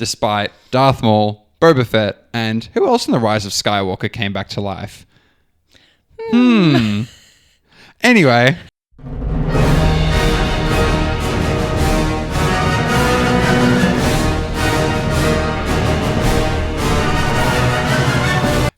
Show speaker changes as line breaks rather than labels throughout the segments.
despite Darth Maul, Boba Fett, and who else in the Rise of Skywalker came back to life? Anyway.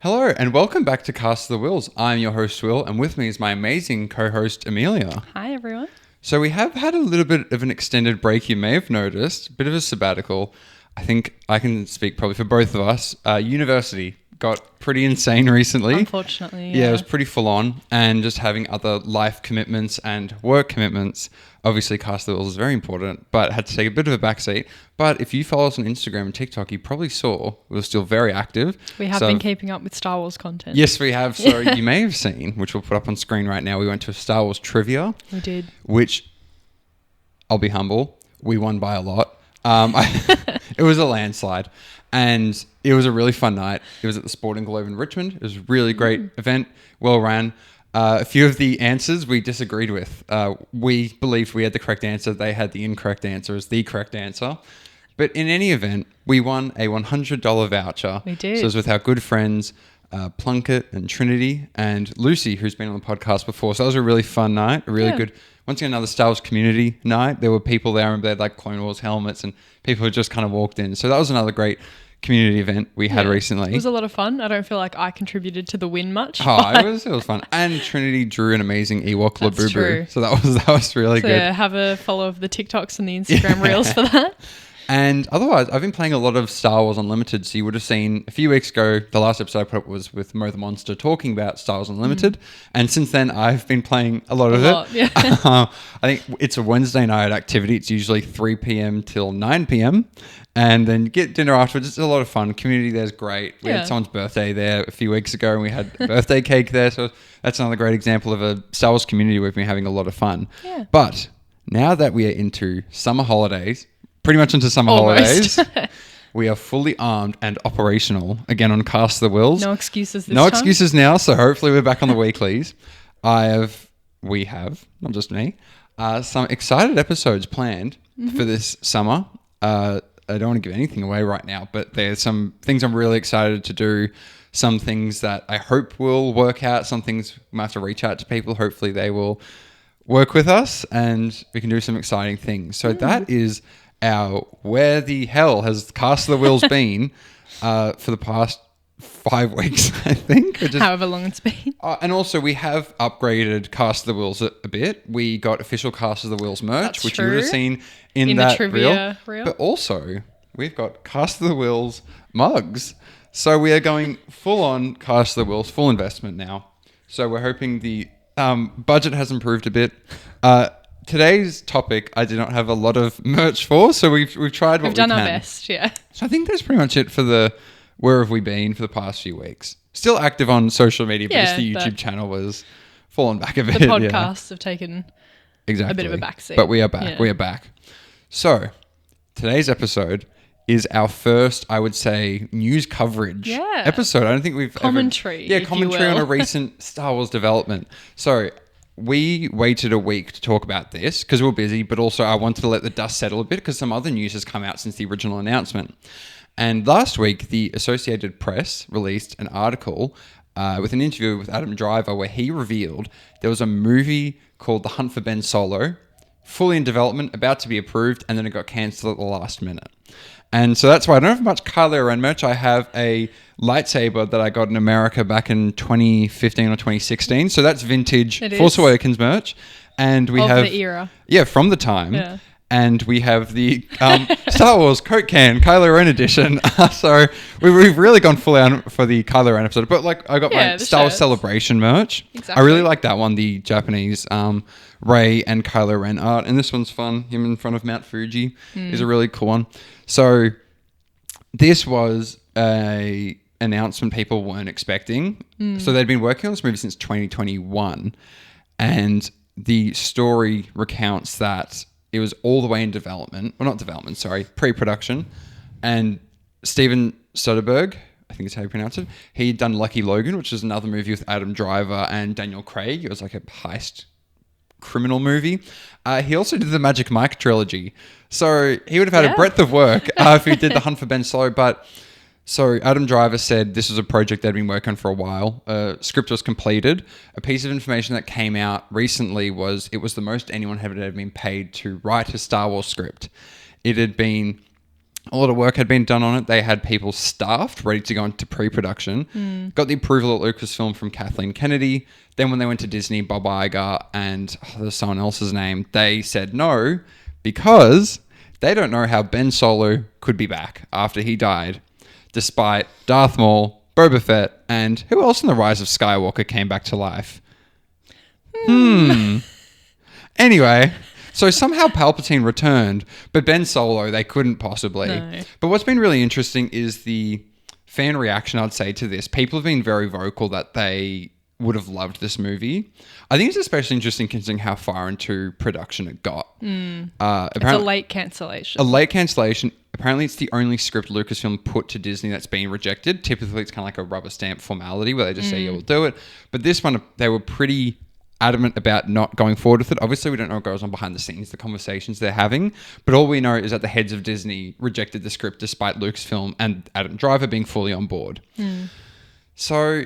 Hello and welcome back to Cast of the Whills. I'm your host Will, and with me is my amazing co-host Amelia.
Hi everyone.
So we have had a little bit of an extended break, you may have noticed, a bit of a sabbatical. I think I can speak probably for both of us. University got pretty insane recently.
Unfortunately,
Yeah, it was pretty full on, and just having other life commitments and work commitments. Obviously, Cast of the Whills is very important, but had to take a bit of a backseat. But if you follow us on Instagram and TikTok, you probably saw we were still very active.
We have been keeping up with Star Wars content.
Yes, we have. So you may have seen, which we'll put up on screen right now, we went to a Star Wars trivia.
We did.
Which, I'll be humble, we won by a lot. It was a landslide. And it was a really fun night. It was at the Sporting Globe in Richmond. It was a really great event, well ran. A few of the answers we disagreed with. We believed we had the correct answer. They had the incorrect answer as the correct answer. But in any event, we won a $100 voucher.
We did.
So it was with our good friends, Plunkett and Trinity and Lucy, who's been on the podcast before. So that was a really fun night, a really good... Once again, another Star Wars community night. There were people there, and they had like Clone Wars helmets, and people who just kind of walked in. So that was another great community event we had recently.
It was a lot of fun. I don't feel like I contributed to the win much.
Oh, it was fun. And Trinity drew an amazing Ewok Labubu.
True.
So that was really good.
Yeah, have a follow of the TikToks and the Instagram reels for that.
And otherwise, I've been playing a lot of Star Wars Unlimited. So you would have seen a few weeks ago, the last episode I put up was with Mo the Monster talking about Star Wars Unlimited. And since then, I've been playing a lot of it.
Yeah.
I think it's a Wednesday night activity. It's usually 3 p.m. till 9 p.m. And then you get dinner afterwards. It's a lot of fun. Community there's great. We had someone's birthday there a few weeks ago, and we had a birthday cake there. So that's another great example of a Star Wars community we've been having a lot of fun.
Yeah.
But now that we are into summer holidays, pretty much into summer holidays, we are fully armed and operational again on Cast of the Whills.
No excuses this
No
time.
excuses now, so hopefully we're back on the weeklies. We have, not just me, some excited episodes planned for this summer. I don't want to give anything away right now, but there's some things I'm really excited to do. Some things that I hope will work out. Some things we might have to reach out to people. Hopefully they will work with us and we can do some exciting things. So that is our where the hell has Cast of the Whills been for the past 5 weeks, I think.
However long it's been.
And also we have upgraded Cast of the Whills a bit. We got official Cast of the Whills merch,
That's
which
true.
you would have seen in
the
that
trivia reel.
But also we've got Cast of the Whills mugs. So we are going full on Cast of the Whills, full investment now. So we're hoping the budget has improved a bit. Today's topic, I did not have a lot of merch for, so we've tried what
We've done
we can.
our best, yeah.
So I think that's pretty much it for the where have we been for the past few weeks. Still active on social media, but just the YouTube channel was fallen back a bit.
The podcasts have taken
exactly
a bit of a backseat.
But we are back.
Yeah.
We are back. So today's episode is our first, I would say, news coverage episode. I don't think we've
commentary.
Commentary on a recent Star Wars development. So we waited a week to talk about this because we were busy, but also I wanted to let the dust settle a bit because some other news has come out since the original announcement. And last week, the Associated Press released an article with an interview with Adam Driver where he revealed there was a movie called The Hunt for Ben Solo, fully in development, about to be approved, and then it got cancelled at the last minute. And so that's why I don't have much Kylo Ren merch. I have a lightsaber that I got in America back in 2015 or 2016. So that's vintage Force Awakens merch. And we have
the era.
Yeah, from the time.
Yeah.
And we have the Star Wars Coke Can Kylo Ren edition. So we've really gone full out for the Kylo Ren episode. But like I got my Star Wars Celebration merch.
Exactly.
I really like that one, the Japanese Rey and Kylo Ren art. And this one's fun. Him in front of Mount Fuji is a really cool one. So this was a announcement people weren't expecting. So they'd been working on this movie since 2021. And the story recounts that it was all the way in development. Well, not development, sorry. Pre-production. And Steven Soderbergh, I think is how you pronounce it, he'd done Lucky Logan, which is another movie with Adam Driver and Daniel Craig. It was like a heist criminal movie. He also did the Magic Mike trilogy. So he would have had a breadth of work if he did The Hunt for Ben Solo. But so Adam Driver said this was a project they'd been working on for a while. Script was completed. A piece of information that came out recently was it was the most anyone had ever been paid to write a Star Wars script. It had been... A lot of work had been done on it. They had people staffed, ready to go into pre-production. Got the approval at Lucasfilm from Kathleen Kennedy. Then when they went to Disney, Bob Iger and there's someone else's name, they said no because they don't know how Ben Solo could be back after he died, despite Darth Maul, Boba Fett, and who else in The Rise of Skywalker came back to life? Anyway... So somehow Palpatine returned, but Ben Solo, they couldn't possibly.
No.
But what's been really interesting is the fan reaction, I'd say, to this. People have been very vocal that they would have loved this movie. I think it's especially interesting considering how far into production it got.
It's a late cancellation.
A late cancellation. Apparently, it's the only script Lucasfilm put to Disney that's been rejected. Typically, it's kind of like a rubber stamp formality where they just say, yeah, we'll do it. But this one, they were pretty... adamant about not going forward with it. Obviously, we don't know what goes on behind the scenes, the conversations they're having, but all we know is that the heads of Disney rejected the script despite Lucasfilm and Adam Driver being fully on board. So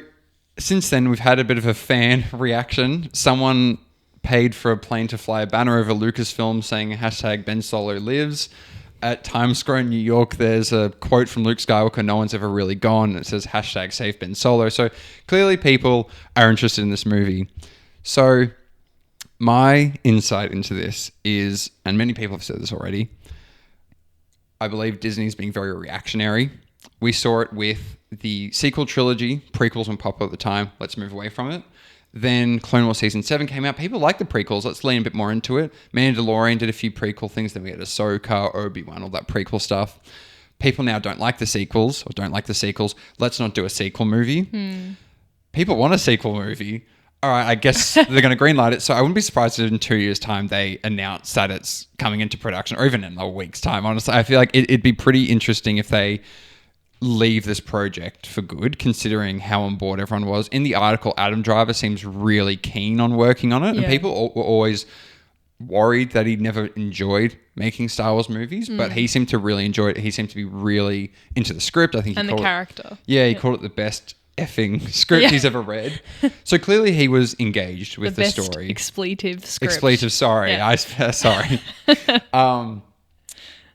since then, we've had a bit of a fan reaction. Someone paid for a plane to fly a banner over Lucasfilm saying hashtag Ben Solo lives. At Times Square in New York, there's a quote from Luke Skywalker, no one's ever really gone. It says hashtag save Ben Solo. So clearly people are interested in this movie. So my insight into this is, and many people have said this already, I believe Disney's being very reactionary. We saw it with the sequel trilogy. Prequels were popular at the time. Let's move away from it. Then Clone Wars Season 7 came out. People like the prequels. Let's lean a bit more into it. Mandalorian did a few prequel things. Then we had Ahsoka, Obi-Wan, all that prequel stuff. People now don't like the sequels or don't like the sequels. Let's not do a sequel movie. People want a sequel movie. All right, I guess they're going to greenlight it. So I wouldn't be surprised if in 2 years' time they announce that it's coming into production, or even in a week's time. Honestly, I feel like it'd be pretty interesting if they leave this project for good, considering how on board everyone was. In the article, Adam Driver seems really keen on working on it, and people were always worried that he never enjoyed making Star Wars movies, but he seemed to really enjoy it. He seemed to be really into the script. I think
and the character.
He called it the best effing script he's ever read. So clearly he was engaged with the story.
Expletive script.
Expletive, sorry.
Yeah.
Sorry.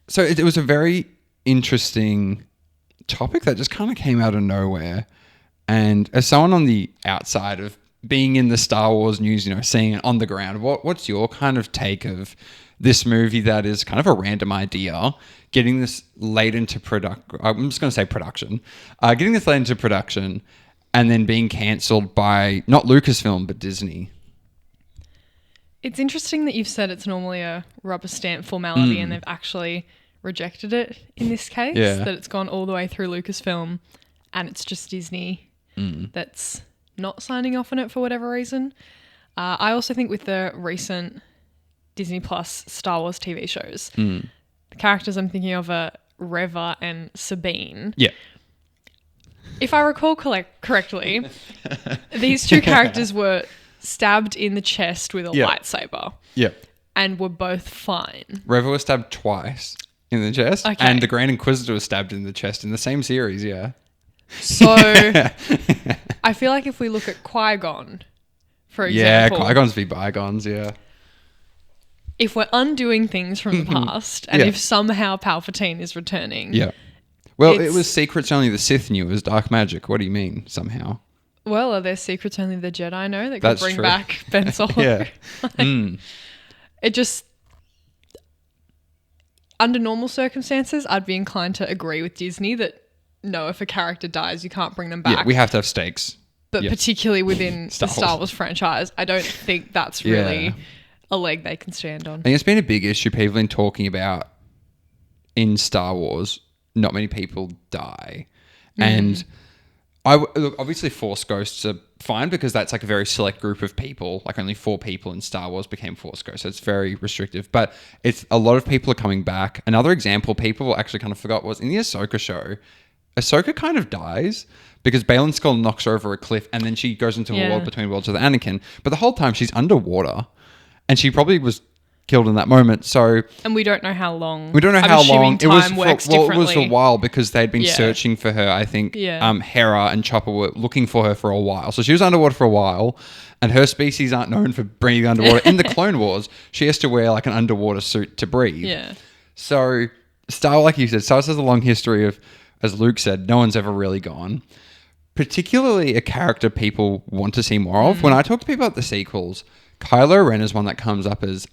So it was a very interesting topic that just kind of came out of nowhere. And as someone on the outside of being in the Star Wars news, seeing it on the ground, what's your kind of take of this movie that is kind of a random idea, getting this late into production? I'm just going to say production. Getting this late into production and then being cancelled by not Lucasfilm, but Disney.
It's interesting that you've said it's normally a rubber stamp formality and they've actually rejected it in this case.
Yeah.
That it's gone all the way through Lucasfilm and it's just Disney that's not signing off on it for whatever reason. I also think with the recent Disney Plus Star Wars TV shows, the characters I'm thinking of are Reva and Sabine.
Yeah.
If I recall correctly, these two characters were stabbed in the chest with a lightsaber.
Yeah.
And were both fine.
Reva was stabbed twice in the chest.
Okay.
And the Grand Inquisitor was stabbed in the chest in the same series, yeah.
So I feel like if we look at Qui-Gon, for example.
Yeah, Qui-Gon's be bygones, yeah.
If we're undoing things from the past and if somehow Palpatine is returning.
Yeah. Well, it was secrets only the Sith knew. It was dark magic. What do you mean, somehow?
Well, are there secrets only the Jedi know that could bring
true.
back Ben Solo?
Yeah.
It just... Under normal circumstances, I'd be inclined to agree with Disney that no, if a character dies, you can't bring them back.
Yeah, we have to have stakes.
But particularly within the Star Wars franchise, I don't think that's really a leg they can stand on.
I think it's been a big issue people have been talking about in Star Wars. Not many people die. And look, obviously Force Ghosts are fine because that's like a very select group of people. Like only 4 people in Star Wars became Force Ghosts. So it's very restrictive. But it's a lot of people are coming back. Another example people actually kind of forgot was in the Ahsoka show, Ahsoka kind of dies because Baylan Skoll knocks her over a cliff and then she goes into a world between worlds with Anakin. But the whole time she's underwater. and she probably was killed in that moment. So
And we don't know how long.
we don't know
I'm
how
assuming
long.
time works
It was
differently.
a while because they'd been
Yeah.
searching for her. I think
Yeah.
Hera and Chopper were looking for her for a while. So she was underwater for a while, and her species aren't known for breathing underwater. In the Clone Wars, she has to wear like an underwater suit to breathe.
Yeah.
So like you said, Star Wars has a long history of, as Luke said, no one's ever really gone. Particularly a character people want to see more of. When I talk to people about the sequels, Kylo Ren is one that comes up as,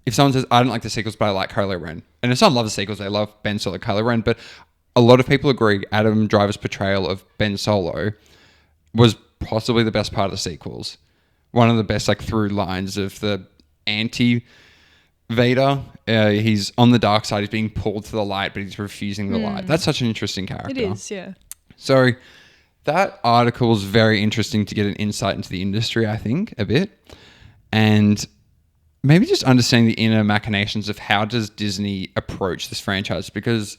if someone says, I don't like the sequels, but I like Kylo Ren. And if someone loves the sequels, they love Ben Solo, Kylo Ren. But a lot of people agree Adam Driver's portrayal of Ben Solo was possibly the best part of the sequels. One of the best like through lines of the anti-Vader. He's on the dark side. He's being pulled to the light, but he's refusing the light. That's such an interesting character.
It is, yeah.
So that article is very interesting to get an insight into the industry, I think, a bit. And maybe just understanding the inner machinations of how does Disney approach this franchise, because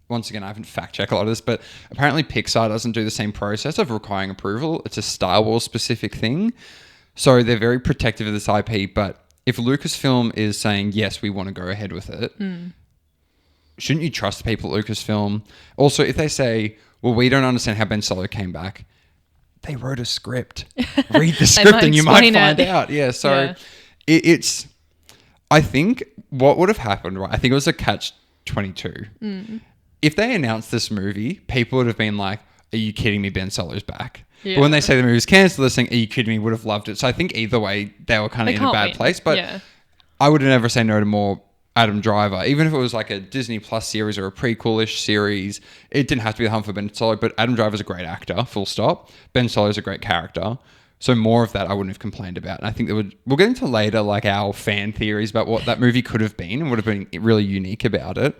once again, I haven't fact-checked a lot of this, but apparently Pixar doesn't do the same process of requiring approval. It's a Star Wars specific thing. So they're very protective of this IP, but if Lucasfilm is saying, yes, we want to go ahead with it, shouldn't you trust the people at Lucasfilm? Also, if they say, well, we don't understand how Ben Solo came back, they wrote a script. Read the script and you might find out. Yeah, so it's... I think what would have happened, right? I think it was a catch-22. If they announced this movie, people would have been like, are you kidding me? Ben Solo's back. Yeah. But when they say the movie's cancelled, they're saying, are you kidding me? Would have loved it. So I think either way, they were kind of in a bad place. But I would never say no to more Adam Driver. Even if it was like a Disney Plus series or a prequel-ish series, it didn't have to be the hunt for Ben Solo. But Adam Driver's a great actor, full stop. Ben Solo's a great character. So more of that I wouldn't have complained about. And I think we'll get into later like our fan theories about what that movie could have been and would have been really unique about it.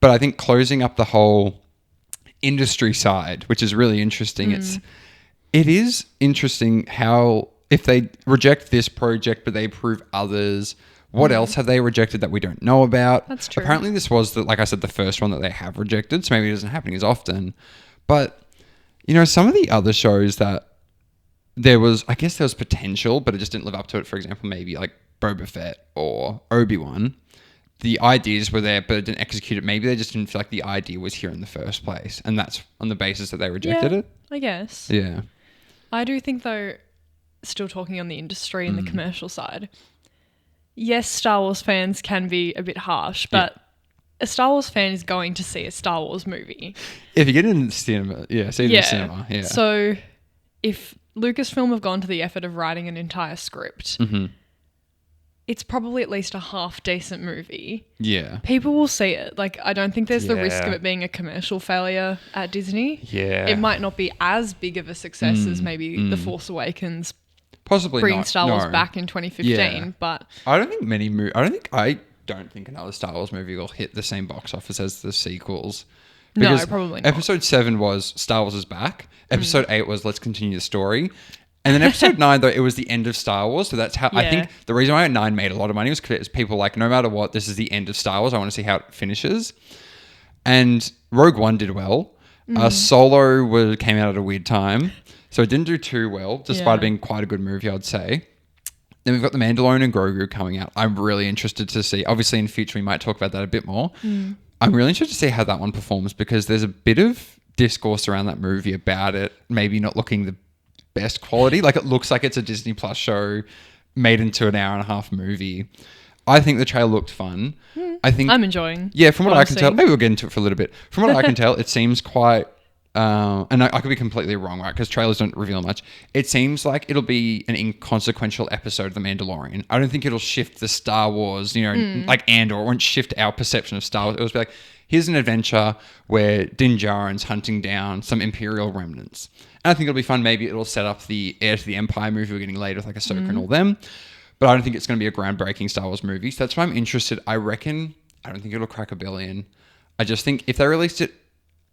But I think closing up the whole industry side, which is really interesting, it is interesting how if they reject this project but they approve others, what else have they rejected that we don't know about?
That's true.
Apparently this was, like I said, the first one that they have rejected, so maybe it isn't happening as often. But, you know, some of the other shows that there was potential, but it just didn't live up to it. For example, maybe like Boba Fett or Obi-Wan. The ideas were there, but it didn't execute it. Maybe they just didn't feel like the idea was here in the first place. And that's on the basis that they rejected it.
I guess.
Yeah.
I do think, though, still talking on the industry and the commercial side, yes, Star Wars fans can be a bit harsh, but a Star Wars fan is going to see a Star Wars movie.
If you get in the cinema, see it in the cinema. Yeah.
So if Lucasfilm have gone to the effort of writing an entire script, it's probably at least a half decent movie. Yeah. People will see it. Like, I don't think there's the risk of it being a commercial failure at Disney. Yeah. It might not be as big of a success as maybe The Force Awakens.
Possibly
bringing
not.
Star Wars back in 2015, but
I don't think another Star Wars movie will hit the same box office as the sequels.
No, probably not.
Episode 7 was Star Wars is back. Episode 8 was let's continue the story. And then episode 9, though, it was the end of Star Wars. So that's how I think the reason why 9 made a lot of money was because people like, no matter what, this is the end of Star Wars. I want to see how it finishes. And Rogue One did well. Solo came out at a weird time. So it didn't do too well, despite being quite a good movie, I'd say. Then we've got The Mandalorian and Grogu coming out. I'm really interested to see. Obviously, in the future, we might talk about that a bit more. I'm really interested to see how that one performs because there's a bit of discourse around that movie about it maybe not looking the best quality. Like, it looks like it's a Disney Plus show made into an hour and a half movie. I think the trailer looked fun. I think
I'm enjoying.
Yeah, from what I can tell, maybe we'll get into it for a little bit. From what I can tell, it seems quite... and I could be completely wrong, right? Because trailers don't reveal much. It seems like it'll be an inconsequential episode of The Mandalorian. I don't think it'll shift the Star Wars, like Andor. It won't shift our perception of Star Wars. It'll be like, here's an adventure where Din Djarin's hunting down some Imperial remnants. And I think it'll be fun. Maybe it'll set up the Heir to the Empire movie we're getting later with like Ahsoka and all them. But I don't think it's going to be a groundbreaking Star Wars movie. So that's why I'm interested. I don't think it'll crack $1 billion. I just think if they released it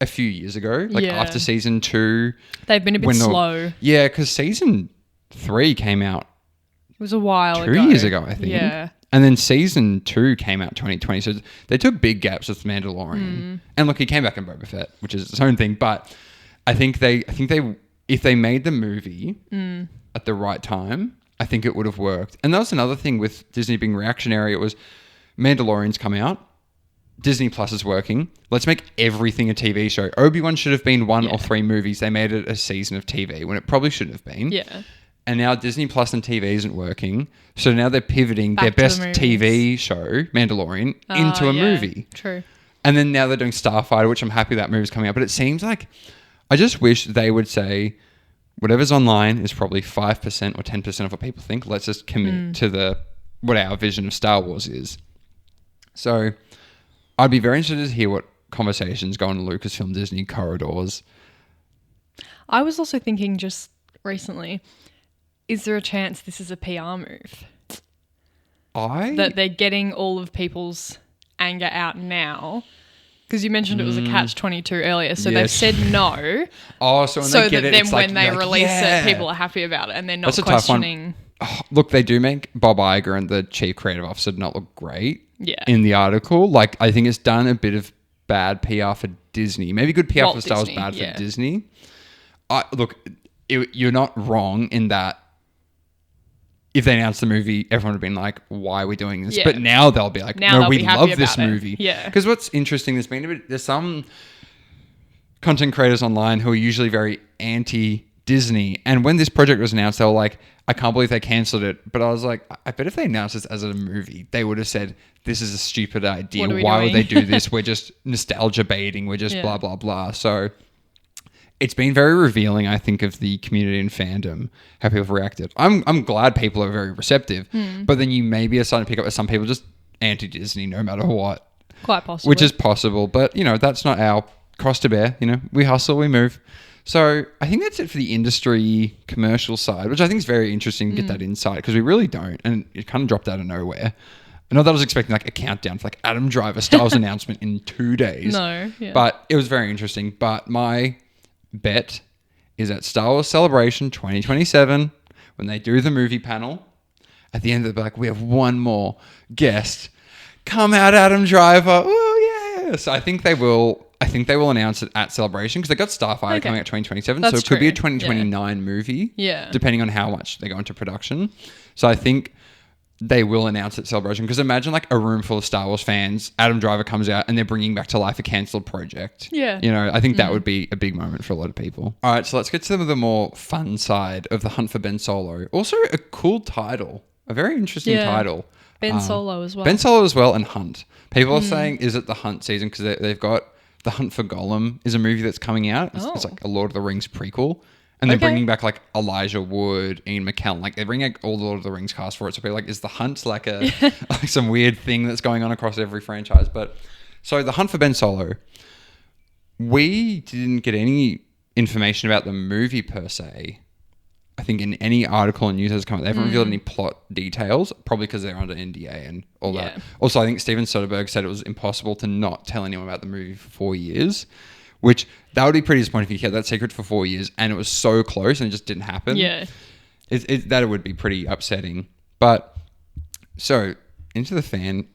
a few years ago, like after season 2,
they've been a bit slow.
Yeah, because season 3 came out.
It was a while ago.
2 years ago, I think.
Yeah.
And then season 2 came out 2020. So they took big gaps with Mandalorian. And look, he came back in Boba Fett, which is its own thing. But I think if they made the movie at the right time, I think it would have worked. And that was another thing with Disney being reactionary. It was Mandalorian's come out. Disney Plus is working. Let's make everything a TV show. Obi-Wan should have been 1 or 3 movies. They made it a season of TV when it probably shouldn't have been.
Yeah.
And now Disney Plus and TV isn't working. So now they're pivoting
Back
their
to the
best
movies.
TV show, Mandalorian, into a movie.
True.
And then now they're doing Starfighter, which I'm happy that movie's coming out. But it seems like I just wish they would say whatever's online is probably 5% or 10% of what people think. Let's just commit to what our vision of Star Wars is. So I'd be very interested to hear what conversations go on Lucasfilm Disney corridors.
I was also thinking just recently, is there a chance this is a PR move? That they're getting all of people's anger out now? Because you mentioned it was a catch-22 earlier, so they've said no.
Oh, so when they get it,
then
it's
when
like,
they release it, people are happy about it and they're not
That's a tough one.
questioning.
Oh, look, they do make Bob Iger and the chief creative officer not look great
Yeah.
in the article. Like, I think it's done a bit of bad PR for Disney. Maybe good PR
Walt
for Star Wars,
Disney,
bad
yeah.
for Disney. Look, you're not wrong in that if they announced the movie, everyone would have been like, why are we doing this?
Yeah.
But now they'll be like,
Now
no,
they'll
we
be happy
love this
about it.
movie.
Yeah.
Because what's interesting, there's some content creators online who are usually very anti-Disney. And when this project was announced, they were like, I can't believe they cancelled it. But I was like, I bet if they announced this as a movie, they would have said, this is a stupid idea.
What are we
Why
doing?
would they do this? We're just nostalgia baiting. We're just blah, blah, blah. So it's been very revealing, I think, of the community and fandom, how people have reacted. I'm glad people are very receptive, but then you maybe are starting to pick up with some people just anti-Disney no matter what.
Quite possibly.
Which is possible, but, that's not our cross to bear. We hustle, we move. So I think that's it for the industry commercial side, which I think is very interesting to get that insight because we really don't, and it kind of dropped out of nowhere. Not that I was expecting like a countdown for like Adam Driver Star Wars announcement in 2 days.
No, yeah.
But it was very interesting. But my bet is at Star Wars Celebration 2027 when they do the movie panel. At the end, they'll be like, we have one more guest. Come out, Adam Driver. Oh, yeah. So I think they will announce it at Celebration because they got Starfighter coming out 2027.
That's
so it could be a
true.
2029 movie.
Yeah.
Depending on how much they go into production. So I think they will announce at Celebration because imagine like a room full of Star Wars fans. Adam Driver comes out and they're bringing back to life a cancelled project.
Yeah.
I think that would be a big moment for a lot of people. All right, so let's get to the more fun side of The Hunt for Ben Solo. Also a cool title, a very interesting title.
Ben Solo as well.
Ben Solo as well and Hunt. People are saying, is it the Hunt season? Because they've got The Hunt for Gollum is a movie that's coming out. It's like a Lord of the Rings prequel. And they're bringing back like Elijah Wood, Ian McKellen. Like they're bringing all the Lord of the Rings cast for it. So people are like, is the Hunt like like some weird thing that's going on across every franchise? But so The Hunt for Ben Solo, we didn't get any information about the movie per se. I think in any article and news that's come out, they haven't revealed any plot details, probably because they're under NDA and all that. Also, I think Steven Soderbergh said it was impossible to not tell anyone about the movie for 4 years, which that would be pretty disappointing if you kept that secret for 4 years and it was so close and it just didn't happen.
Yeah.
That would be pretty upsetting. But so into the fan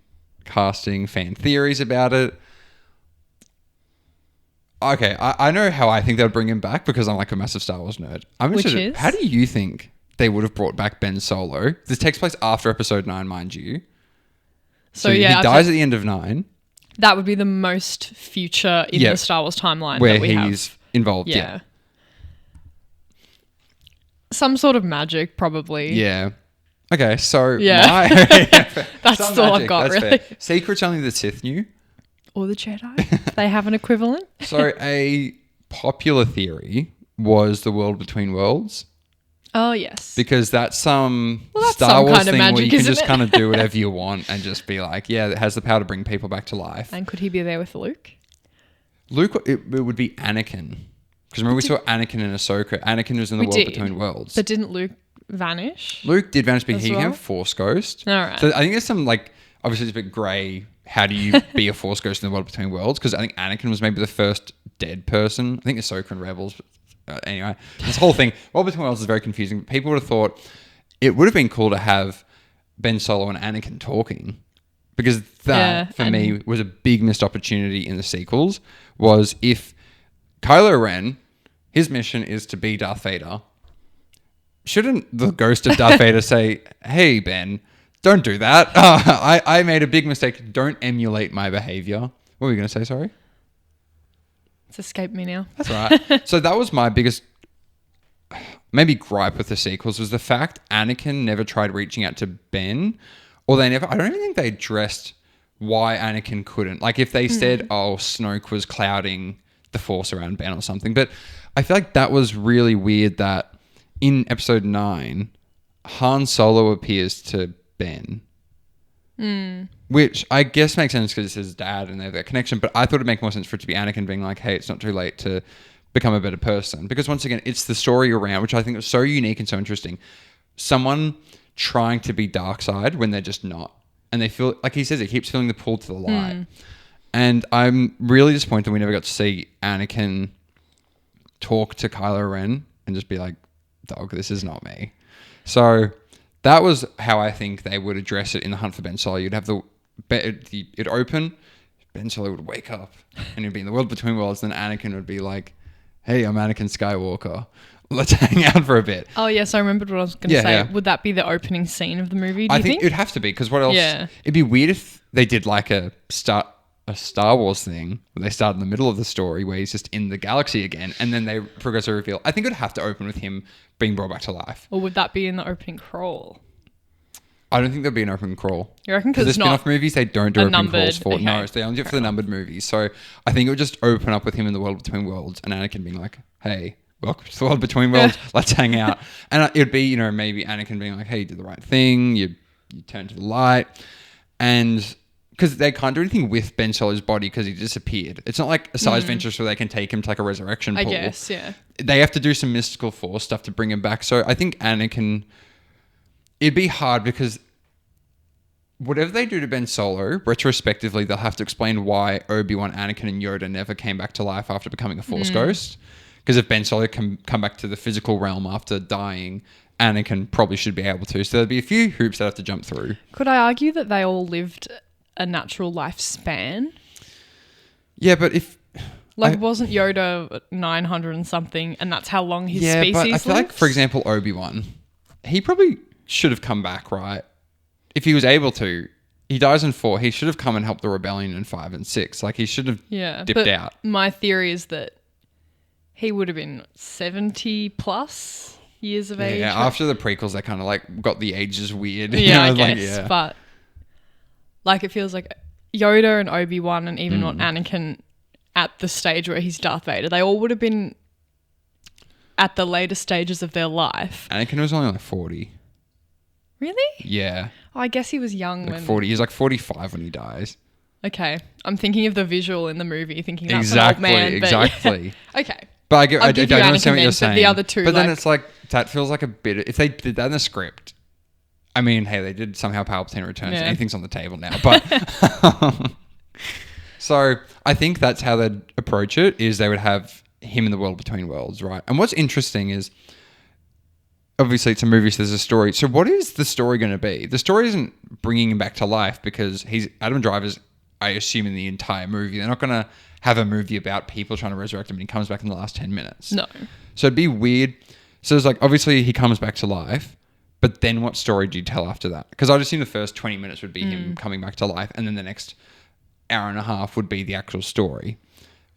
casting, fan theories about it. Okay, I know how I think they'll bring him back because I'm like a massive Star Wars nerd. I'm interested. How do you think they would have brought back Ben Solo? This takes place after Episode 9, mind you. So he dies at the end of 9.
That would be the most future in the Star Wars timeline
where
that we
he's
have.
Involved.
Yeah. Some sort of magic, probably.
Yeah. Okay, so
That's all I've got, really.
Fair. Secrets only the Sith knew.
Or the Jedi. They have an equivalent.
So a popular theory was the world between worlds.
Oh, yes.
Because that's some
that's
Star
some
Wars
kind of
thing where
magic,
you can
isn't
just
it?
kind of do whatever you want and just be like, yeah, it has the power to bring people back to life.
And could he be there with Luke?
Luke, it would be Anakin. Because remember we saw Anakin and Ahsoka. Anakin was in the world between worlds.
But didn't Luke vanish?
Luke did vanish, but he
well?
became a Force ghost.
All right.
So I think there's some like, obviously it's a bit grey. How do you be a Force ghost in the world between worlds? Because I think Anakin was maybe the first dead person. I think Ahsoka and Rebels. Anyway, this whole thing, World Between Worlds is very confusing. People would have thought it would have been cool to have Ben Solo and Anakin talking. Because that, for me, was a big missed opportunity in the sequels, was if Kylo Ren, his mission is to be Darth Vader, shouldn't the ghost of Darth Vader say, "Hey Ben, don't do that. I made a big mistake. Don't emulate my behavior." What were you going to say? Sorry.
It's escaped me now.
That's right. So that was my biggest, maybe gripe with the sequels, was the fact Anakin never tried reaching out to Ben, or they never. I don't even think they addressed why Anakin couldn't. Like if they said, "Oh, Snoke was clouding the Force around Ben" or something, but I feel like that was really weird that in Episode 9, Han Solo appears to Ben. Which I guess makes sense because it's his dad and they have that connection. But I thought it'd make more sense for it to be Anakin being like, "Hey, it's not too late to become a better person." Because once again, it's the story around, which I think was so unique and so interesting. Someone trying to be dark side when they're just not. And they feel, like he says, he keeps feeling the pull to the light. And I'm really disappointed we never got to see Anakin talk to Kylo Ren and just be like, "Dog, this is not me." So that was how I think they would address it in The Hunt for Ben Solo. You'd have it'd open, Ben Solo would wake up and he'd be in the world between worlds. Then Anakin would be like, "Hey, I'm Anakin Skywalker. Let's hang out for a bit."
Oh, yes, I remembered what I was going to say.
Yeah.
Would that be the opening scene of the movie, do
I
you think?
it'd have to be, because what else?
Yeah.
It'd be weird if they did like a Star Wars thing where they start in the middle of the story where he's just in the galaxy again and then they progressively reveal. I think it would have to open with him being brought back to life.
Or would that be in the opening crawl?
I don't think there'd be an open crawl.
You reckon? Because
the
it's not
spin-off movies, they don't do open crawls for.
okay.
No, they only do it for the numbered movies. So I think it would just open up with him in the world between worlds and Anakin being like, "Hey, welcome to the world between worlds. Let's hang out." And it'd be, maybe Anakin being like, "Hey, you did the right thing. You turned to the light." And because they can't do anything with Ben Solo's body because he disappeared. It's not like a size Ventress where they can take him to like a resurrection pool.
I guess, yeah.
They have to do some mystical Force stuff to bring him back. So I think Anakin, it'd be hard because whatever they do to Ben Solo, retrospectively, they'll have to explain why Obi-Wan, Anakin, and Yoda never came back to life after becoming a Force ghost. Because if Ben Solo can come back to the physical realm after dying, Anakin probably should be able to. So there'd be a few hoops that have to jump through.
Could I argue that they all lived a natural lifespan?
Yeah, but if...
wasn't Yoda 900 and something, and that's how long his species
but I feel like,
lives?
for example, Obi-Wan, he probably should have come back, right? If he was able to. He dies in 4. He should have come and helped the rebellion in 5 and 6. Like, he should have dipped out.
My theory is that he would have been 70 plus years of age.
Yeah, after the prequels, they kind of like got the ages weird.
Yeah, I guess. But like, it feels like Yoda and Obi-Wan and even not Anakin at the stage where he's Darth Vader, they all would have been at the later stages of their life.
Anakin was only like 40.
Really?
Yeah.
Oh, I guess he was young
Like
when...
40. He's like 45 when he dies.
Okay. I'm thinking of the visual in the movie, thinking that's an old man.
Exactly.
Okay.
But I don't
Anakin
understand what you're
then,
saying.
but the other two,
But then
like-
it's like, that feels like a bit... If they did that in the script... I mean, hey, they did somehow Palpatine returns.
Yeah.
Anything's on the table now. But... So I think that's how they'd approach it, is they would have him in the world between worlds, right? And what's interesting is, obviously it's a movie, so there's a story. So what is the story going to be? The story isn't bringing him back to life, because Adam Driver's, I assume, in the entire movie. They're not going to have a movie about people trying to resurrect him and he comes back in the last 10 minutes.
No.
So it'd be weird. So it's like, obviously he comes back to life, but then what story do you tell after that? Because I'd assume the first 20 minutes would be him coming back to life, and then the next hour and a half would be the actual story.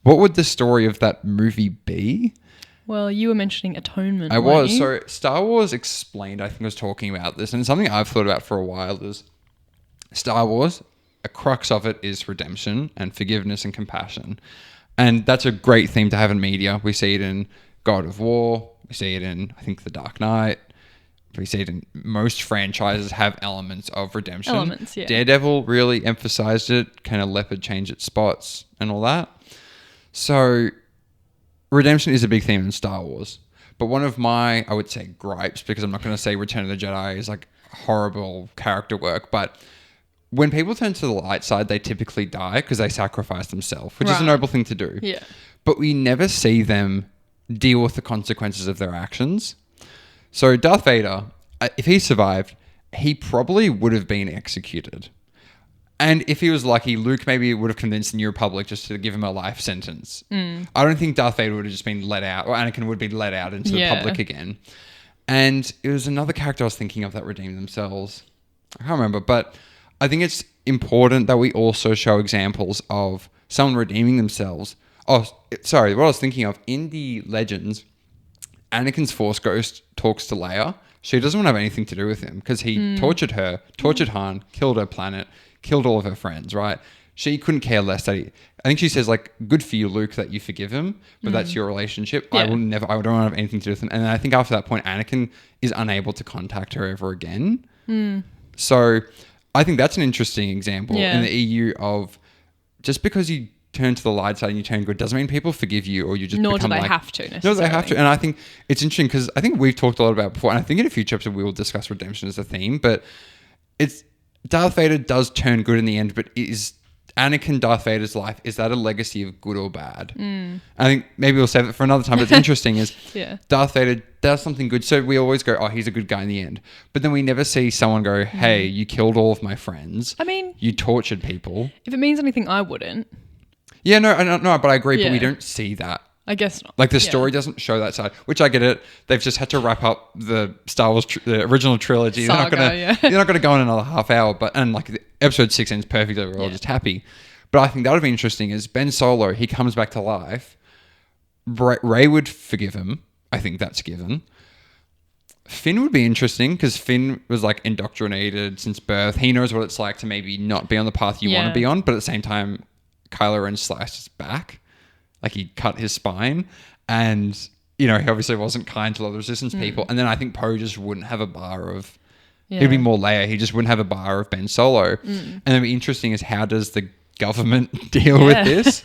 What would the story of that movie be?
Well, you were mentioning atonement.
I
weren't
was.
you?
So Star Wars Explained, I think, was talking about this, and it's something I've thought about for a while. Is Star Wars, a crux of it is redemption and forgiveness and compassion. And that's a great theme to have in media. We see it in God of War. We see it in, I think, The Dark Knight. We see it in most franchises have elements of redemption.
Elements, yeah.
Daredevil really emphasized it. Kind of Leopard change its spots and all that. So redemption is a big theme in Star Wars. But one of my, I would say, gripes, because I'm not going to say Return of the Jedi is like horrible character work, but when people turn to the light side, they typically die because they sacrifice themselves, which is a
Right.
noble thing to do.
Yeah.
But we never see them deal with the consequences of their actions. So Darth Vader, if he survived, he probably would have been executed. And if he was lucky, Luke maybe would have convinced the New Republic just to give him a life sentence. I don't think Darth Vader would have just been let out, or Anakin would be let out into the
Yeah.
public again. And it was another character I was thinking of that redeemed themselves. I can't remember, but I think it's important that we also show examples of someone redeeming themselves. Oh, sorry, what I was thinking of, in the Legends, Anakin's Force Ghost talks to Leia. She doesn't want to have anything to do with him because he tortured her, tortured Han, killed her planet, killed all of her friends, right? She couldn't care less that I think she says, like, good for you, Luke, that you forgive him, but that's your relationship. I don't want to have anything to do with him. And then I think after that point, Anakin is unable to contact her ever again. So I think that's an interesting example in the EU of just because you turn to the light side and you turn good doesn't mean people forgive you or you just
Nor
become
do they
like...
have to necessarily.
No, they have to. And I think it's interesting because I think we've talked a lot about it before, and I think in a future episode we will discuss redemption as a theme, but it's Darth Vader does turn good in the end, but is Anakin Darth Vader's life, is that a legacy of good or bad? I think maybe we'll save it for another time, but it's interesting is Darth Vader does something good, so we always go, oh, he's a good guy in the end. But then we never see someone go, hey, you killed all of my friends.
I mean... You
tortured people.
If it means anything, I wouldn't.
Yeah, no, but I agree, but we don't see that.
I guess not.
Like, the story doesn't show that side, which I get it. They've just had to wrap up the Star Wars, the original trilogy.
Saga,
they're not going to go in another half hour, and like episode 6 ends perfectly. We're all just happy. But I think that would be interesting is Ben Solo, he comes back to life. Rey would forgive him. I think that's given. Finn would be interesting because Finn was like indoctrinated since birth. He knows what it's like to maybe not be on the path you want to be on, but at the same time, Kylo Ren slashed his back. Like, he cut his spine, and he obviously wasn't kind to a lot of Resistance people. And then I think Poe just wouldn't have a bar of... He'd be more Leia. He just wouldn't have a bar of Ben Solo. And it'd be interesting is how does the government deal with this?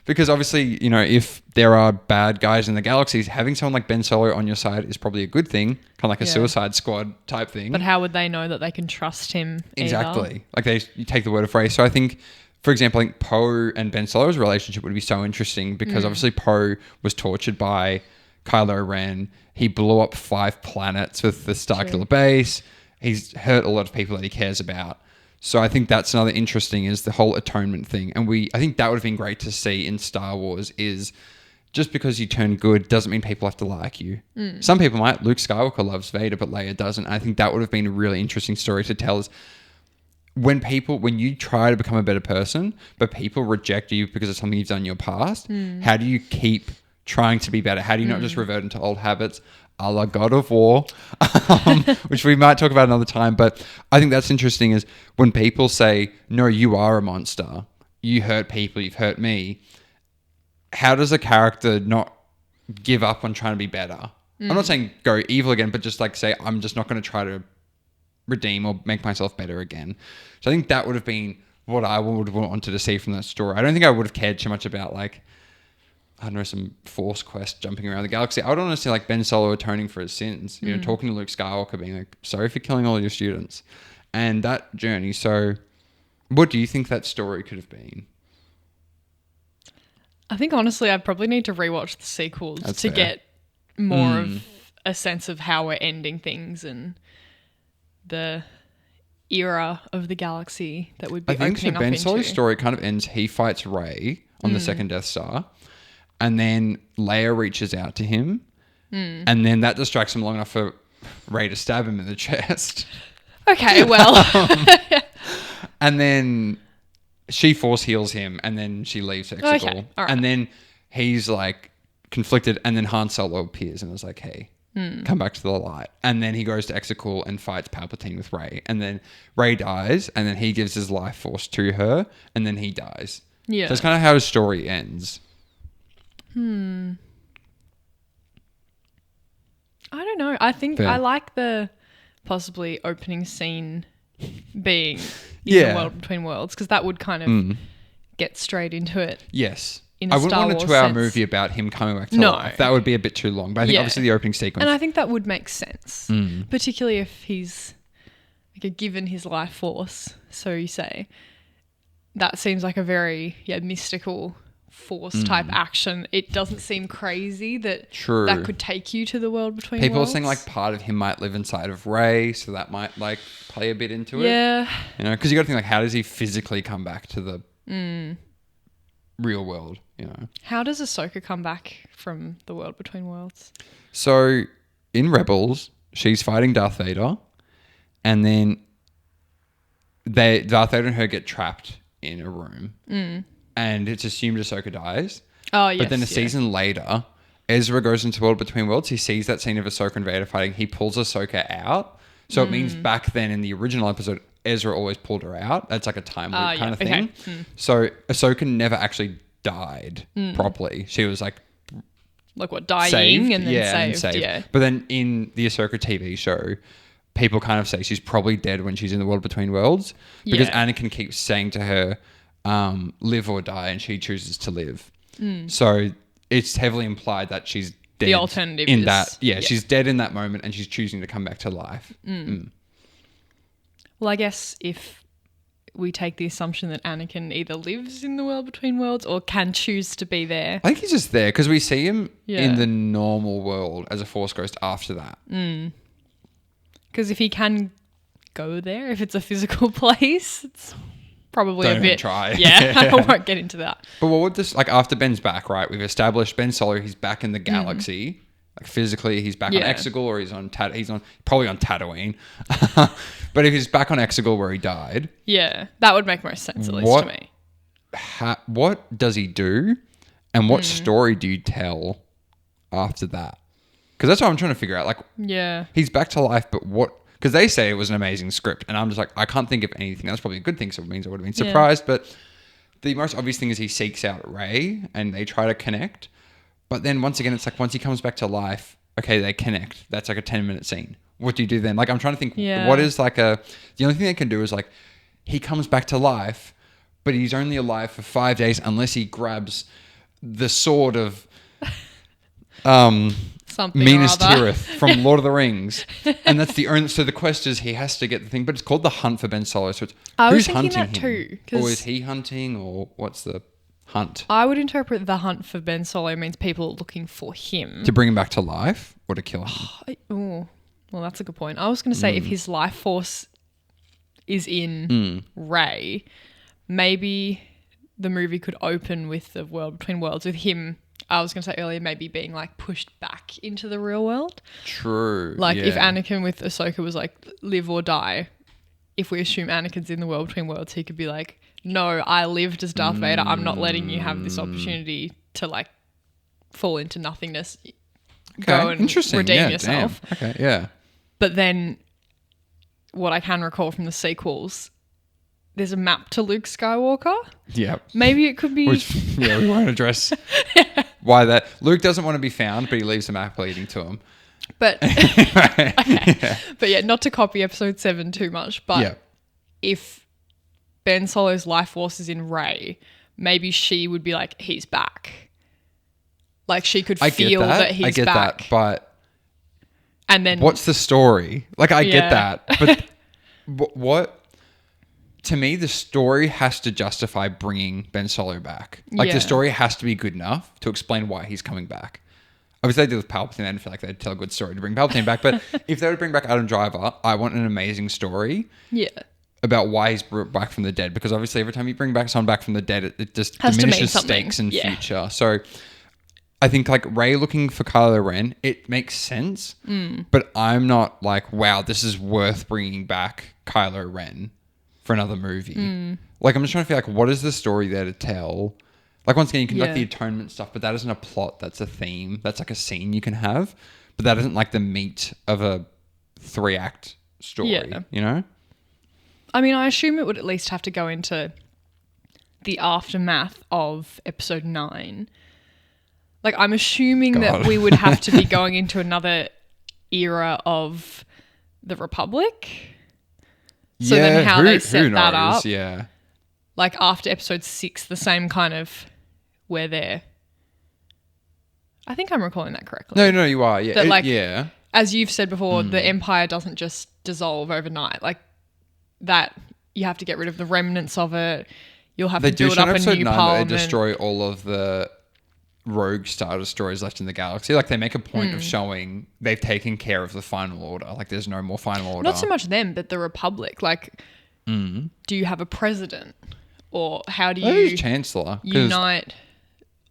Because obviously, if there are bad guys in the galaxies, having someone like Ben Solo on your side is probably a good thing, kind of like a Suicide Squad type thing.
But how would they know that they can trust him?
Exactly. Like, you take the word of Rey. So I think... For example, I think Poe and Ben Solo's relationship would be so interesting because obviously Poe was tortured by Kylo Ren. He blew up 5 planets with the Starkiller base. He's hurt a lot of people that he cares about. So I think that's another interesting is the whole atonement thing. And I think that would have been great to see in Star Wars is just because you turn good doesn't mean people have to like you. Some people might. Luke Skywalker loves Vader, but Leia doesn't. I think that would have been a really interesting story to tell us. When you try to become a better person, but people reject you because of something you've done in your past, how do you keep trying to be better? How do you not just revert into old habits, a la God of War, which we might talk about another time. But I think that's interesting is when people say, no, you are a monster. You hurt people. You've hurt me. How does a character not give up on trying to be better? I'm not saying go evil again, but just like say, I'm just not going to try to redeem or make myself better again. So I think that would have been what I would have wanted to see from that story. I don't think I would have cared too much about like, I don't know, some Force quest jumping around the galaxy. I would want to see like Ben Solo atoning for his sins, talking to Luke Skywalker being like, sorry for killing all your students and that journey. So what do you think that story could have been?
I think honestly, I probably need to rewatch the sequels to get more of a sense of how we're ending things and the era of the galaxy that would be opening up into. I think Ben Solo's story kind of ends, he fights Rey on the second Death Star, and then Leia reaches out to him, and then that distracts him long enough for Rey to stab him in the chest. Okay, well.
And then she force heals him, and then she leaves Exegol.
Okay, all right.
And then he's like conflicted, and then Han Solo appears and is like, hey, come back to the light. And then he goes to Exegol and fights Palpatine with Rey. And then Rey dies, and then he gives his life force to her, and then he dies. Yeah. So that's kind of how his story ends.
I don't know. I think I like the possibly opening scene being in the World Between Worlds, because that would kind of get straight into it.
Yes.
In
I wouldn't
Star
want a
Wars
2-hour
sense.
Movie about him coming back to life. That would be a bit too long. But I think obviously the opening sequence.
And I think that would make sense, particularly if he's like given his life force, so you say. That seems like a very mystical force type action. It doesn't seem crazy that that could take you to the World Between Worlds.
People are saying like part of him might live inside of Rey, so that might like play a bit into it.
Yeah.
Because you got to think like, how does he physically come back to the real world?
How does Ahsoka come back from the World Between Worlds?
So in Rebels, she's fighting Darth Vader, and then Darth Vader and her get trapped in a room, and it's assumed Ahsoka dies.
Oh, yes.
But then a season later, Ezra goes into World Between Worlds. He sees that scene of Ahsoka and Vader fighting. He pulls Ahsoka out. So it means back then in the original episode, Ezra always pulled her out. That's like a time loop kind of thing.
Okay.
So Ahsoka never actually died properly. She was like
what, dying
saved,
and then saved. Yeah.
But then in the Ahsoka TV show, people kind of say she's probably dead when she's in the World Between Worlds because Anakin keeps saying to her, live or die, and she chooses to live. So it's heavily implied that she's dead.
The alternative
in
is,
that, she's dead in that moment, and she's choosing to come back to life.
Well, I guess if we take the assumption that Anakin either lives in the World Between Worlds or can choose to be there.
I think he's just there because we see him in the normal world as a Force ghost after that.
Because if he can go there, if it's a physical place, it's probably
Don't
a
even
bit.
try.
Yeah, I won't get into that.
But what would this, like after Ben's back, right? We've established Ben Solo, he's back in the galaxy. Like physically, he's back on Exegol, or he's probably on Tatooine. But if he's back on Exegol where he died.
Yeah, that would make most sense, at least to me.
What does he do? And what story do you tell after that? Because that's what I'm trying to figure out. Like, he's back to life, but what? Because they say it was an amazing script, and I'm just like, I can't think of anything. That's probably a good thing, so it means I would have been surprised. But the most obvious thing is he seeks out Rey, and they try to connect. But then once again, it's like once he comes back to life, okay, they connect. That's like a 10-minute scene. What do you do then? Like, I'm trying to think, what is like the only thing they can do is like, he comes back to life, but he's only alive for 5 days unless he grabs the sword of
Something
Minas
or other.
Tirith from Lord of the Rings. And that's the only, so the quest is he has to get the thing, but it's called the hunt for Ben Solo. So it's who's hunting
that
him?
too,
Or is he hunting, or what's the hunt?
I would interpret the hunt for Ben Solo means people looking for him.
To bring him back to life or to kill him?
Well, that's a good point. I was going to say if his life force is in Rey, maybe the movie could open with the World Between Worlds with him. I was going to say earlier, maybe being like pushed back into the real world.
True.
Like if Anakin with Ahsoka was like live or die, if we assume Anakin's in the World Between Worlds, he could be like, no, I lived as Darth Vader. I'm not letting you have this opportunity to like fall into nothingness. Go and redeem yourself.
Damn. Okay, yeah.
But then what I can recall from the sequels, there's a map to Luke Skywalker.
Yeah.
Maybe it could be...
Which, we won't address why that. Luke doesn't want to be found, but he leaves the map leading to him.
But, But yeah, not to copy episode 7 too much, but if Ben Solo's life force is in Rey, maybe she would be like, he's back. Like she could feel that he's back.
I get that, but...
And then
what's the story? Like, I get that, but what? To me, the story has to justify bringing Ben Solo back. Like, the story has to be good enough to explain why he's coming back. Obviously, they did with Palpatine. I didn't feel like they'd tell a good story to bring Palpatine back. But if they were to bring back Adam Driver, I want an amazing story. Yeah. About why he's brought back from the dead. Because obviously, every time you bring back someone back from the dead, it just diminishes stakes in future. So I think like Rey looking for Kylo Ren, it makes sense, but I'm not like, wow, this is worth bringing back Kylo Ren for another movie. Like, I'm just trying to feel like, what is the story there to tell? Like, once again, you can do like the atonement stuff, but that isn't a plot. That's a theme. That's like a scene you can have, but that isn't like the meat of a 3-act story, you know?
I mean, I assume it would at least have to go into the aftermath of episode 9. Like, I'm assuming that we would have to be going into another era of the Republic. So then how they set that up.
Yeah.
Like, after episode 6, the same kind of where they're... I think I'm recalling that correctly.
No, you are. Yeah.
That, like, as you've said before, the Empire doesn't just dissolve overnight. Like, that you have to get rid of the remnants of it. You'll have to build up a new parliament.
They destroy all of the rogue Star Destroyers left in the galaxy. Like, they make a point of showing they've taken care of the Final Order. Like, there's no more Final Order.
Not so much them, but the Republic. Like, do you have a president? Or how do you
Chancellor
unite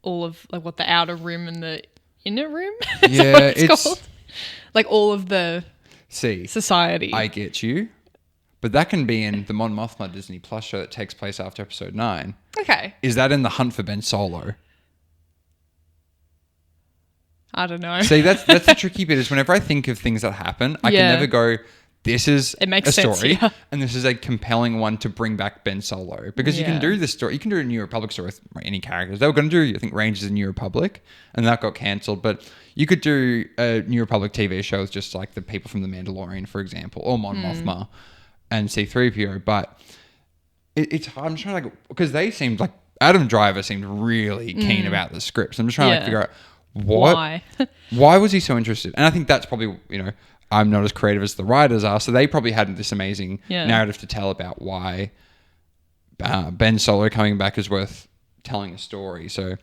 all of, like, what, the outer rim and the inner rim?
Yeah,
it's called? Like, all of the society.
I get you. But that can be in the Mon Mothma Disney Plus show that takes place after episode 9.
Okay.
Is that in the hunt for Ben Solo?
I don't know.
See, that's the tricky bit is whenever I think of things that happen, I can never go, this is
It makes
a
sense,
story
yeah.
and this is a compelling one to bring back Ben Solo. Because you can do this story, you can do a New Republic story with any characters. They were going to do, I think, Rangers in New Republic and that got cancelled. But you could do a New Republic TV show with just like the people from The Mandalorian, for example, or Mon Mothma and C-3PO. But it's hard. I'm trying to, because they seemed like, Adam Driver seemed really keen about the scripts. I'm just trying to figure out why was he so interested? And I think that's probably, I'm not as creative as the writers are, so they probably had this amazing narrative to tell about why Ben Solo coming back is worth telling a story. So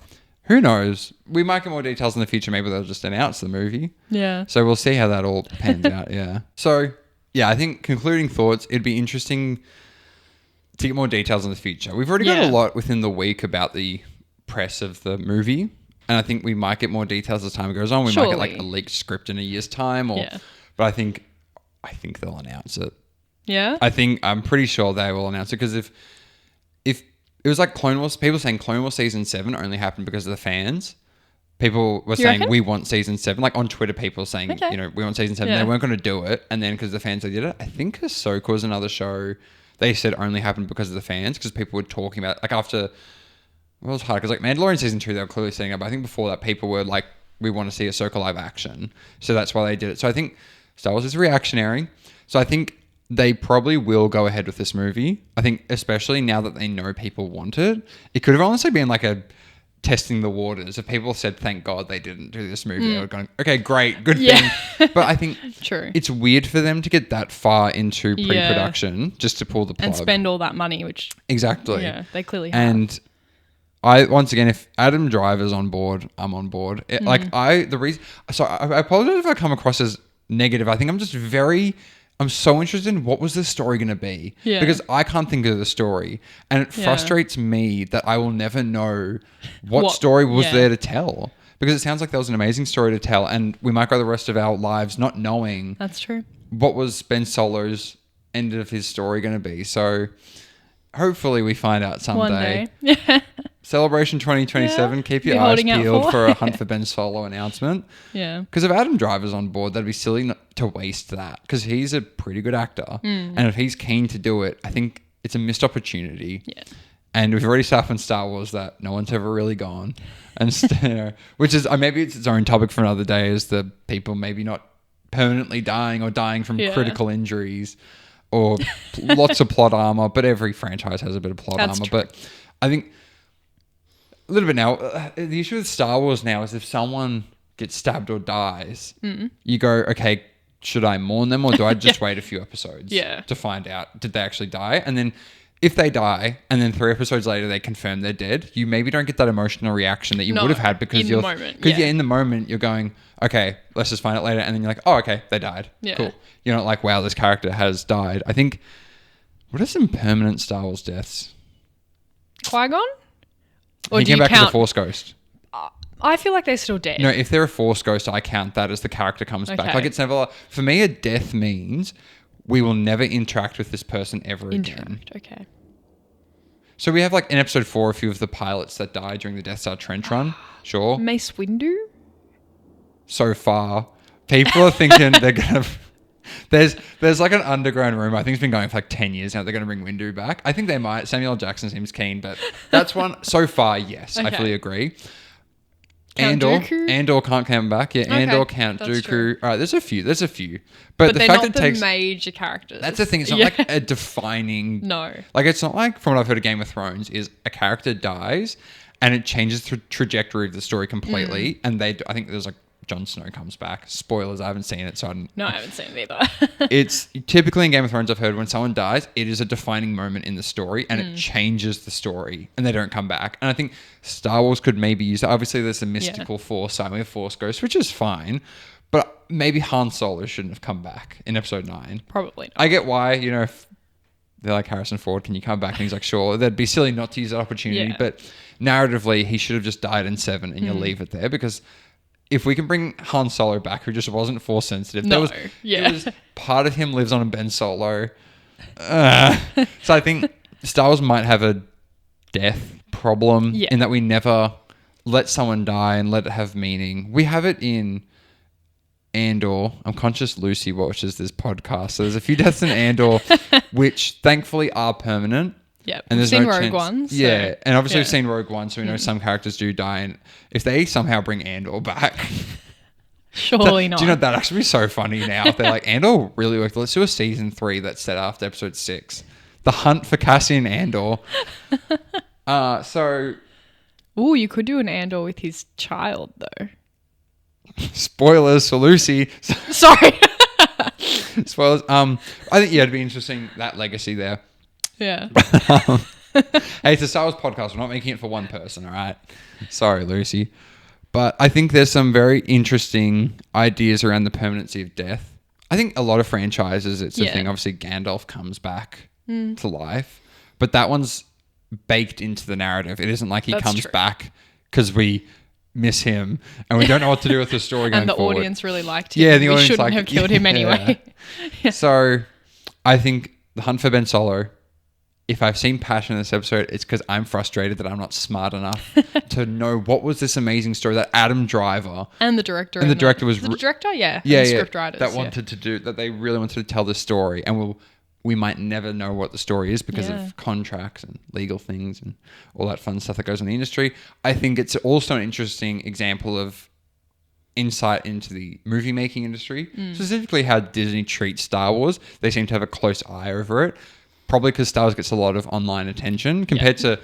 who knows? We might get more details in the future. Maybe they'll just announce the movie.
Yeah.
So we'll see how that all pans out. Yeah. So yeah, I think concluding thoughts, it'd be interesting to get more details in the future. We've already got a lot within the week about the press of the movie. And I think we might get more details as time goes on. We might get like a leaked script in a year's time, but I think they'll announce it.
Yeah.
I'm pretty sure they will announce it because if it was like Clone Wars, people saying Clone Wars season 7 only happened because of the fans. People were saying we want season 7, like on Twitter, people saying we want season 7. They weren't going to do it, and then because the fans they did it. I think Ahsoka was another show. They said only happened because of the fans because people were talking about like after. Well, it was hard because like Mandalorian season 2, they were clearly setting up. I think before that, people were like, we want to see Ahsoka live action. So that's why they did it. So I think Star Wars is reactionary. So I think they probably will go ahead with this movie. I think especially now that they know people want it. It could have honestly been like a testing the waters. If people said, thank God they didn't do this movie, they were going, okay, great, good thing. But I think it's weird for them to get that far into pre-production just to pull the plug.
And spend all that money, which...
Exactly.
Yeah, they clearly have.
And... once again, if Adam Driver's on board, I'm on board. I apologize if I come across as negative. I think I'm so interested in what was the story going to be because I can't think of the story, and it frustrates me that I will never know what story was there to tell because it sounds like there was an amazing story to tell, and we might go the rest of our lives not knowing.
That's true.
What was Ben Solo's end of his story going to be? So hopefully we find out someday.
One day.
Celebration 2027. Keep your eyes peeled for a Hunt for Ben Solo announcement.
Yeah.
Because if Adam Driver's on board, that'd be silly not to waste that because he's a pretty good actor. And if he's keen to do it, I think it's a missed opportunity.
Yeah.
And we've already started in Star Wars that no one's ever really gone. And which is, maybe it's its own topic for another day, is the people maybe not permanently dying or dying from critical injuries or lots of plot armor. But every franchise has a bit of plot armor.
True.
But I think... a little bit now. The issue with Star Wars now is if someone gets stabbed or dies, you go, okay, should I mourn them or do I just wait a few episodes to find out did they actually die? And then if they die and then 3 episodes later they confirm they're dead, you maybe don't get that emotional reaction that you would have had because you're in the moment you're going, okay, let's just find out later, and then you're like, oh, okay, they died. Yeah. Cool. You're not like, wow, this character has died. I think, what are some permanent Star Wars deaths?
Qui-Gon? Or
he
do
came
you
back
count?
as a Force ghost.
I feel like they're still dead.
No, if they're a Force ghost, I count that as the character comes back. Like it's never... For me, a death means we will never interact with this person ever again.
Okay.
So we have like in episode 4 a few of the pilots that died during the Death Star trench run. Sure.
Mace Windu?
So far, people are thinking they're going to... There's like an underground rumor. I think it's been going for like 10 years now. They're going to bring Windu back. I think they might. Samuel L. Jackson seems keen, but that's one so far. Yes, I fully agree. Andor can't come back. Yeah, Andor, Count Dooku.
True.
All right, there's a few, but the
they're
fact
not
that it takes
major characters.
That's the thing. It's not like a defining.
No,
like it's not like from what I've heard of Game of Thrones is a character dies and it changes the trajectory of the story completely. And I think there's like. Jon Snow comes back. Spoilers, I haven't seen it, so
I haven't seen it either.
It's typically in Game of Thrones, I've heard when someone dies, it is a defining moment in the story and it changes the story and they don't come back. And I think Star Wars could maybe use that. Obviously, there's a mystical force side with Force Ghost, which is fine, but maybe Han Solo shouldn't have come back in episode 9.
Probably not.
I get why, if they're like, Harrison Ford, can you come back? And he's like, sure. That'd be silly not to use that opportunity, but narratively, he should have just died in 7 and you leave it there because... if we can bring Han Solo back, who just wasn't Force sensitive,
No,
there
yeah.
was part of him lives on Ben Solo. So I think Star Wars might have a death problem
Yeah.
in that we never let someone die and let it have meaning. We have it in Andor. I'm conscious Lucy watches this podcast, so there's a few deaths in Andor, which thankfully are permanent.
Yeah,
And
we've
there's
seen
no
Rogue
chance.
One. So,
Yeah, and obviously
yeah.
we've seen Rogue One, so we know some characters do die. And if they somehow bring Andor back,
Surely not.
do you know that'd actually be so funny now? If they're like, Andor really worked. Let's do a season 3 that's set after episode 6. The hunt for Cassian Andor. So
Ooh, you could do an Andor with his child, though.
spoilers for Lucy.
Sorry.
Spoilers. I think it'd be interesting, that legacy there.
Yeah.
Hey, it's a Star Wars podcast. We're not making it for one person, all right? Sorry, Lucy. But I think there's some very interesting ideas around the permanency of death. I think a lot of franchises, it's a
Yeah.
thing. Obviously, Gandalf comes back to life, but that one's baked into the narrative. It isn't like he
That's
comes
true.
back because we miss him and we don't know what to do with the story going
And the
forward.
audience really liked him.
Yeah, the
we
audience
shouldn't
liked
have
it.
killed him anyway.
So I think the hunt for Ben Solo, if I've seen passion in this episode, it's because I'm frustrated that I'm not smart enough to know what was this amazing story that Adam Driver
And the director.
And the director was
the director, yeah.
yeah,
and the
yeah,
script writers.
that wanted to do, that they really wanted to tell this story, and we might never know what the story is because
Yeah.
of contracts and legal things and all that fun stuff that goes in the industry. I think it's also an interesting example of insight into the movie making industry, specifically how Disney treats Star Wars. They seem to have a close eye over it, probably because Star Wars gets a lot of online attention compared to,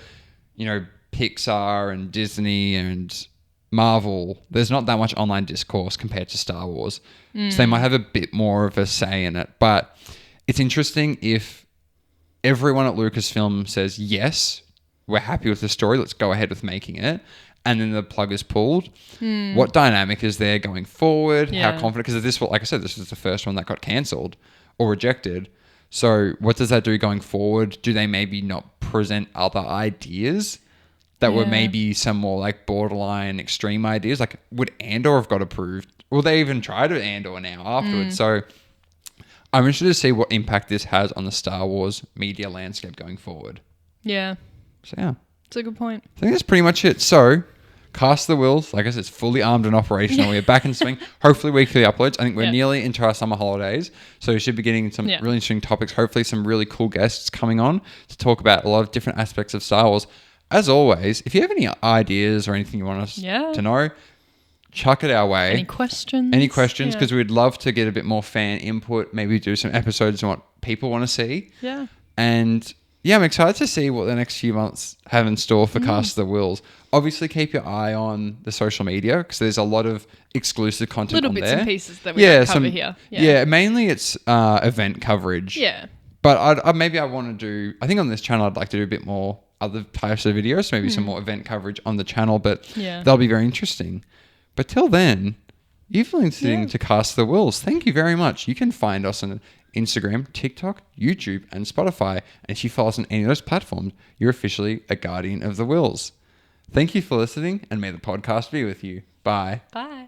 Pixar and Disney and Marvel. There's not that much online discourse compared to Star Wars. So they might have a bit more of a say in it. But it's interesting if everyone at Lucasfilm says, yes, we're happy with the story, let's go ahead with making it, and then the plug is pulled. What dynamic is there going forward? How
Yeah.
confident? Because this, like I said, this was the first one that got cancelled or rejected. So what does that do going forward? Do they maybe not present other ideas that were
Yeah.
maybe some more like borderline extreme ideas? Like, would Andor have got approved? Will they even try to Andor now afterwards? So I'm interested to see what impact this has on the Star Wars media landscape going forward.
Yeah.
So yeah,
It's a good point.
I think that's pretty much it. So cast the Whills. Like I said, it's fully armed and operational. We're back in swing. Hopefully weekly uploads. I think we're
Yeah.
nearly into our summer holidays. So we should be getting some
Yeah.
really interesting topics. Hopefully some really cool guests coming on to talk about a lot of different aspects of Star Wars. As always, if you have any ideas or anything you want us
Yeah.
to know, chuck it our way.
Any questions?
Any questions?
Yeah.
Because we'd love to get a bit more fan input, maybe do some episodes on what people want to see.
Yeah.
And yeah, I'm excited to see what the next few months have in store for Cast the Whills. Obviously, keep your eye on the social media because there's a lot of exclusive content
Little
on
bits
there.
and pieces that we don't cover here.
Yeah, mainly it's event coverage.
Yeah.
But maybe I want to do, I think on this channel, I'd like to do a bit more other types of videos, so maybe some more event coverage on the channel, but
Yeah.
that'll be very interesting. But till then, you've been listening to Cast the Whills. Thank you very much. You can find us on Instagram, TikTok, YouTube, and Spotify. And if you follow us on any of those platforms, you're officially a guardian of the Whills. Thank you for listening, and may the podcast be with you. Bye.
Bye.